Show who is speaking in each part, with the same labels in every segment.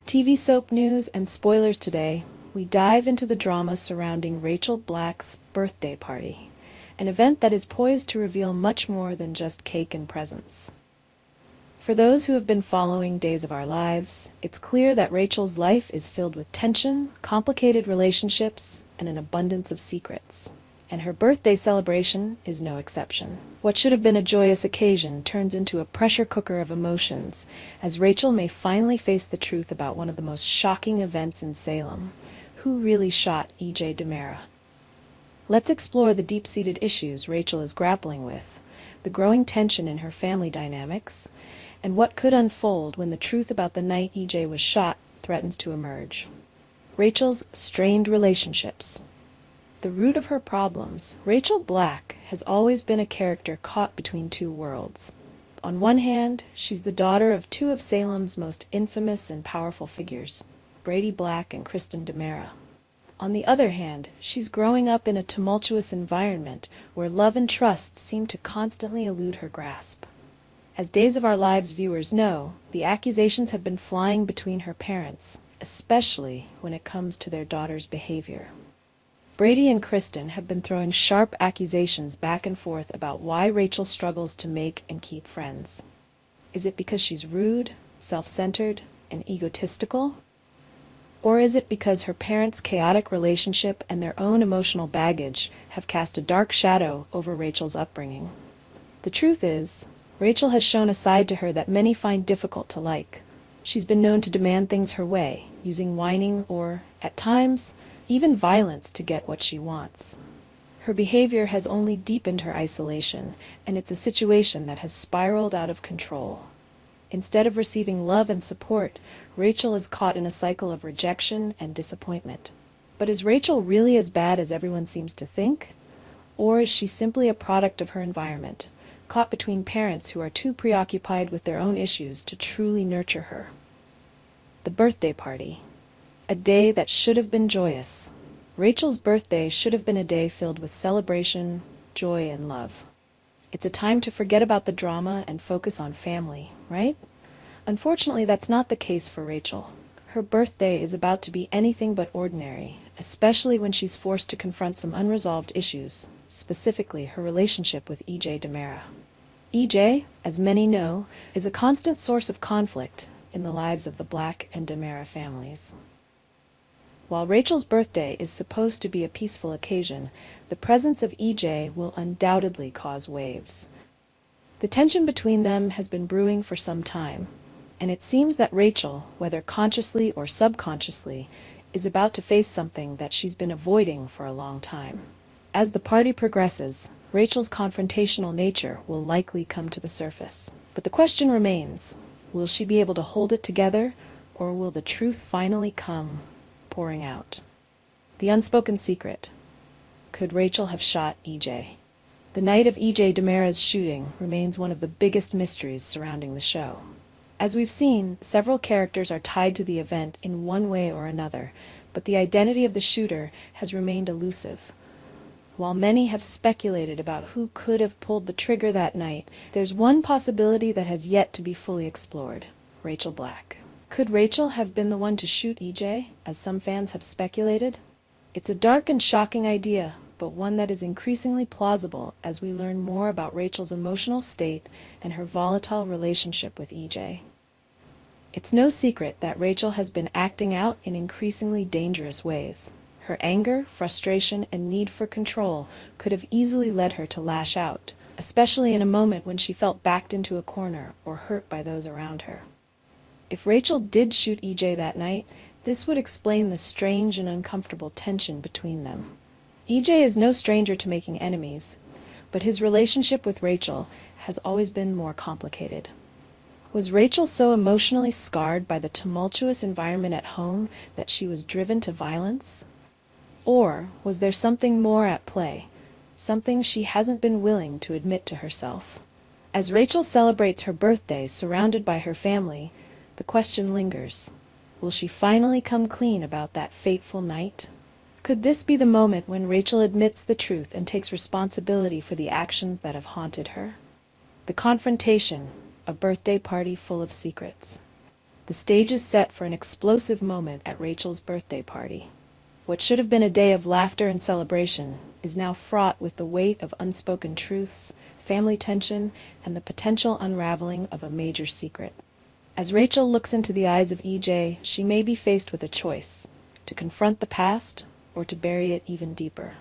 Speaker 1: TV soap news and spoilers today. We dive into the drama surrounding Rachel Black's birthday party, an event that is poised to reveal much more than just cake and presents. For those who have been following Days of Our Lives, it's clear that Rachel's life is filled with tension, complicated relationships, and an abundance of secrets. And her birthday celebration is no exception. What should have been a joyous occasion turns into a pressure cooker of emotions, as Rachel may finally face the truth about one of the most shocking events in Salem. Who really shot E.J. DiMera? Let's explore the deep-seated issues Rachel is grappling with, the growing tension in her family dynamics, and what could unfold when the truth about the night E.J. was shot threatens to emerge. Rachel's strained relationships. The root of her problems. Rachel Black has always been a character caught between two worlds. On one hand, she's the daughter of two of Salem's most infamous and powerful figures, Brady Black and Kristen DiMera. On the other hand, she's growing up in a tumultuous environment where love and trust seem to constantly elude her grasp. As Days of Our Lives viewers know, the accusations have been flying between her parents, especially when it comes to their daughter's behavior. Brady and Kristen have been throwing sharp accusations back and forth about why Rachel struggles to make and keep friends. Is it because she's rude, self-centered, and egotistical? Or is it because her parents' chaotic relationship and their own emotional baggage have cast a dark shadow over Rachel's upbringing? The truth is, Rachel has shown a side to her that many find difficult to like. She's been known to demand things her way, using whining or, at times, even violence to get what she wants. Her behavior has only deepened her isolation, and it's a situation that has spiraled out of control. Instead of receiving love and support, Rachel is caught in a cycle of rejection and disappointment. But is Rachel really as bad as everyone seems to think? Or is she simply a product of her environment, caught between parents who are too preoccupied with their own issues to truly nurture her? The birthday party. A day that should have been joyous. Rachel's birthday should have been a day filled with celebration, joy, and love. It's a time to forget about the drama and focus on family, right? Unfortunately, that's not the case for Rachel. Her birthday is about to be anything but ordinary, especially when she's forced to confront some unresolved issues, specifically her relationship with E.J. DiMera. E.J., as many know, is a constant source of conflict in the lives of the Black and DiMera families. While Rachel's birthday is supposed to be a peaceful occasion, the presence of E.J. will undoubtedly cause waves. The tension between them has been brewing for some time, and it seems that Rachel, whether consciously or subconsciously, is about to face something that she's been avoiding for a long time. As the party progresses, Rachel's confrontational nature will likely come to the surface. But the question remains, will she be able to hold it together, or will the truth finally come pouring out? The unspoken secret. Could Rachel have shot E.J.? The night of E.J. DiMera's shooting remains one of the biggest mysteries surrounding the show. As we've seen, several characters are tied to the event in one way or another, but the identity of the shooter has remained elusive. While many have speculated about who could have pulled the trigger that night, there's one possibility that has yet to be fully explored: Rachel Black. Could Rachel have been the one to shoot E.J., as some fans have speculated? It's a dark and shocking idea, but one that is increasingly plausible as we learn more about Rachel's emotional state and her volatile relationship with E.J. It's no secret that Rachel has been acting out in increasingly dangerous ways. Her anger, frustration, and need for control could have easily led her to lash out, especially in a moment when she felt backed into a corner or hurt by those around her. If Rachel did shoot E.J. that night, this would explain the strange and uncomfortable tension between them. E.J. is no stranger to making enemies, but his relationship with Rachel has always been more complicated. Was Rachel so emotionally scarred by the tumultuous environment at home that she was driven to violence? Or was there something more at play, something she hasn't been willing to admit to herself? As Rachel celebrates her birthday surrounded by her family, the question lingers: will she finally come clean about that fateful night? Could this be the moment when Rachel admits the truth and takes responsibility for the actions that have haunted her? The confrontation, a birthday party full of secrets. The stage is set for an explosive moment at Rachel's birthday party. What should have been a day of laughter and celebration is now fraught with the weight of unspoken truths, family tension, and the potential unraveling of a major secret. As Rachel looks into the eyes of EJ, she may be faced with a choice: to confront the past or to bury it even deeper.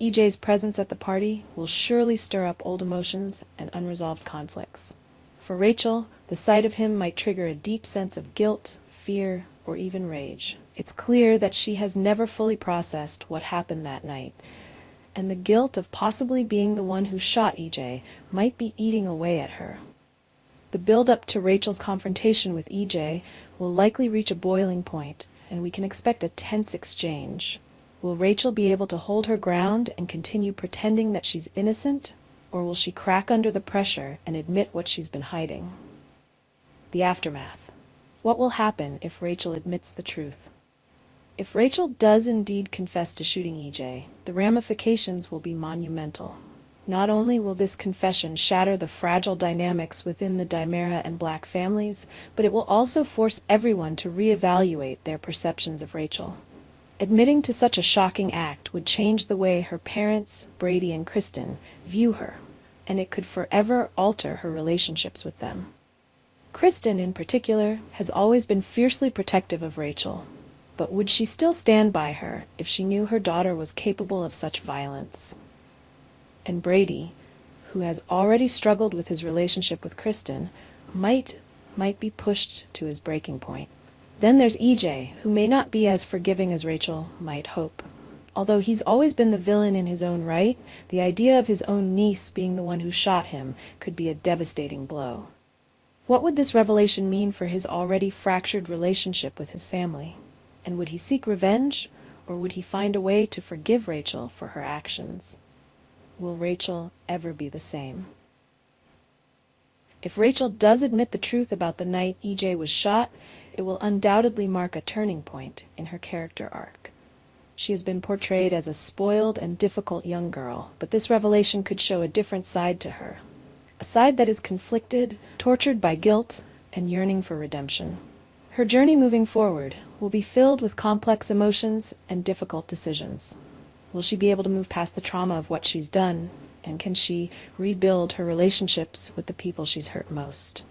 Speaker 1: EJ's presence at the party will surely stir up old emotions and unresolved conflicts. For Rachel, the sight of him might trigger a deep sense of guilt, fear, or even rage. It's clear that she has never fully processed what happened that night, and the guilt of possibly being the one who shot EJ might be eating away at her. The build-up to Rachel's confrontation with EJ will likely reach a boiling point, and we can expect a tense exchange. Will Rachel be able to hold her ground and continue pretending that she's innocent, or will she crack under the pressure and admit what she's been hiding? The aftermath. What will happen if Rachel admits the truth? If Rachel does indeed confess to shooting EJ, the ramifications will be monumental. Not only will this confession shatter the fragile dynamics within the Dimera and Black families, but it will also force everyone to reevaluate their perceptions of Rachel. Admitting to such a shocking act would change the way her parents, Brady and Kristen, view her, and it could forever alter her relationships with them. Kristen, in particular, has always been fiercely protective of Rachel, but would she still stand by her if she knew her daughter was capable of such violence? And Brady, who has already struggled with his relationship with Kristen, might be pushed to his breaking point. Then there's EJ, who may not be as forgiving as Rachel might hope. Although he's always been the villain in his own right, the idea of his own niece being the one who shot him could be a devastating blow. What would this revelation mean for his already fractured relationship with his family? And would he seek revenge, or would he find a way to forgive Rachel for her actions? Will Rachel ever be the same? If Rachel does admit the truth about the night EJ was shot, it will undoubtedly mark a turning point in her character arc. She has been portrayed as a spoiled and difficult young girl, but this revelation could show a different side to her. A side that is conflicted, tortured by guilt, and yearning for redemption. Her journey moving forward will be filled with complex emotions and difficult decisions. Will she be able to move past the trauma of what she's done, and can she rebuild her relationships with the people she's hurt most?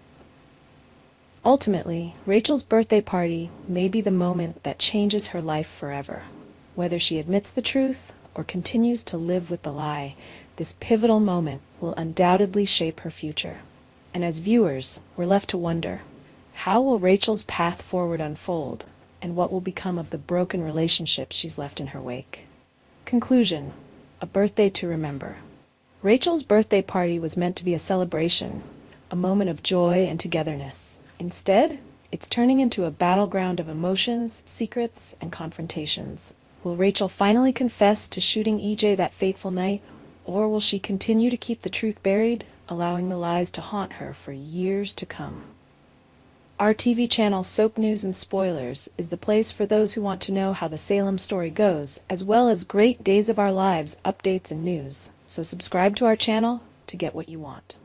Speaker 1: Ultimately, Rachel's birthday party may be the moment that changes her life forever. Whether she admits the truth or continues to live with the lie, this pivotal moment will undoubtedly shape her future. And as viewers, we're left to wonder, how will Rachel's path forward unfold, and what will become of the broken relationships she's left in her wake? Conclusion: a birthday to remember. Rachel's birthday party was meant to be a celebration, a moment of joy and togetherness. Instead, it's turning into a battleground of emotions, secrets, and confrontations. Will Rachel finally confess to shooting EJ that fateful night, or will she continue to keep the truth buried, allowing the lies to haunt her for years to come? Our TV channel Soap News and Spoilers is the place for those who want to know how the Salem story goes, as well as great Days of Our Lives updates and news. So subscribe to our channel to get what you want.